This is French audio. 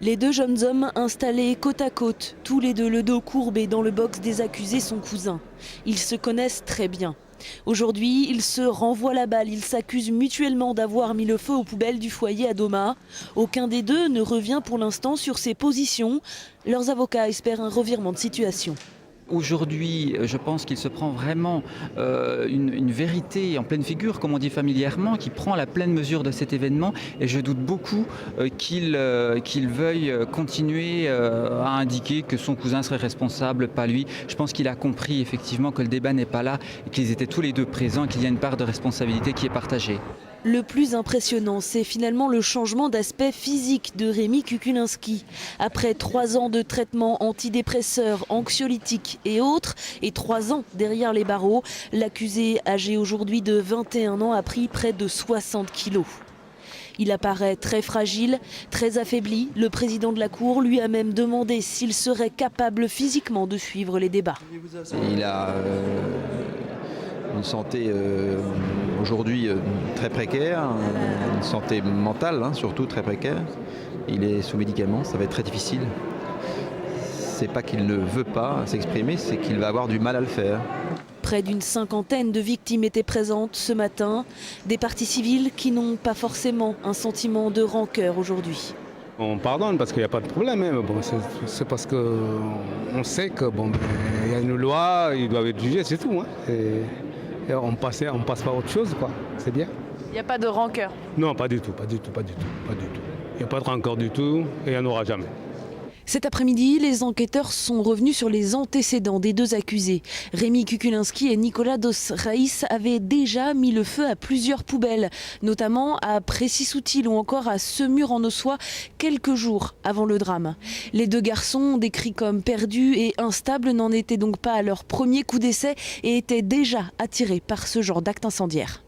Les deux jeunes hommes installés côte à côte, tous les deux le dos courbé dans le box des accusés sont cousins. Ils se connaissent très bien. Aujourd'hui, ils se renvoient la balle, ils s'accusent mutuellement d'avoir mis le feu aux poubelles du foyer à Doma. Aucun des deux ne revient pour l'instant sur ses positions. Leurs avocats espèrent un revirement de situation. Aujourd'hui, je pense qu'il se prend vraiment une vérité en pleine figure, comme on dit familièrement, qui prend la pleine mesure de cet événement. Et je doute beaucoup qu'il veuille continuer à indiquer que son cousin serait responsable, pas lui. Je pense qu'il a compris effectivement que le débat n'est pas là, et qu'ils étaient tous les deux présents, qu'il y a une part de responsabilité qui est partagée. Le plus impressionnant, c'est finalement le changement d'aspect physique de Rémi Kukulinski. Après 3 ans de traitement antidépresseurs, anxiolytiques et autres, et 3 ans derrière les barreaux, l'accusé, âgé aujourd'hui de 21 ans, a pris près de 60 kilos. Il apparaît très fragile, très affaibli. Le président de la Cour lui a même demandé s'il serait capable physiquement de suivre les débats. Il a une santé aujourd'hui très précaire, une santé mentale surtout très précaire. Il est sous médicaments, ça va être très difficile. C'est pas qu'il ne veut pas s'exprimer, c'est qu'il va avoir du mal à le faire. Près d'une 50aine de victimes étaient présentes ce matin. Des parties civiles qui n'ont pas forcément un sentiment de rancœur aujourd'hui. On pardonne parce qu'il n'y a pas de problème. Bon, c'est parce qu'on sait qu'il y a une loi, ils doivent être jugés, c'est tout. Et on passe pas à autre chose, quoi. C'est bien. Il n'y a pas de rancœur? Non, pas du tout, pas du tout, pas du tout, pas du tout. Il n'y a pas de rancœur du tout et il n'y en aura jamais. Cet après-midi, les enquêteurs sont revenus sur les antécédents des deux accusés. Rémi Kukulinski et Nicolas Dos Reis avaient déjà mis le feu à plusieurs poubelles, notamment à Précy-Soutil ou encore à Semur-en-Ossois, quelques jours avant le drame. Les deux garçons, décrits comme perdus et instables, n'en étaient donc pas à leur premier coup d'essai et étaient déjà attirés par ce genre d'acte incendiaire.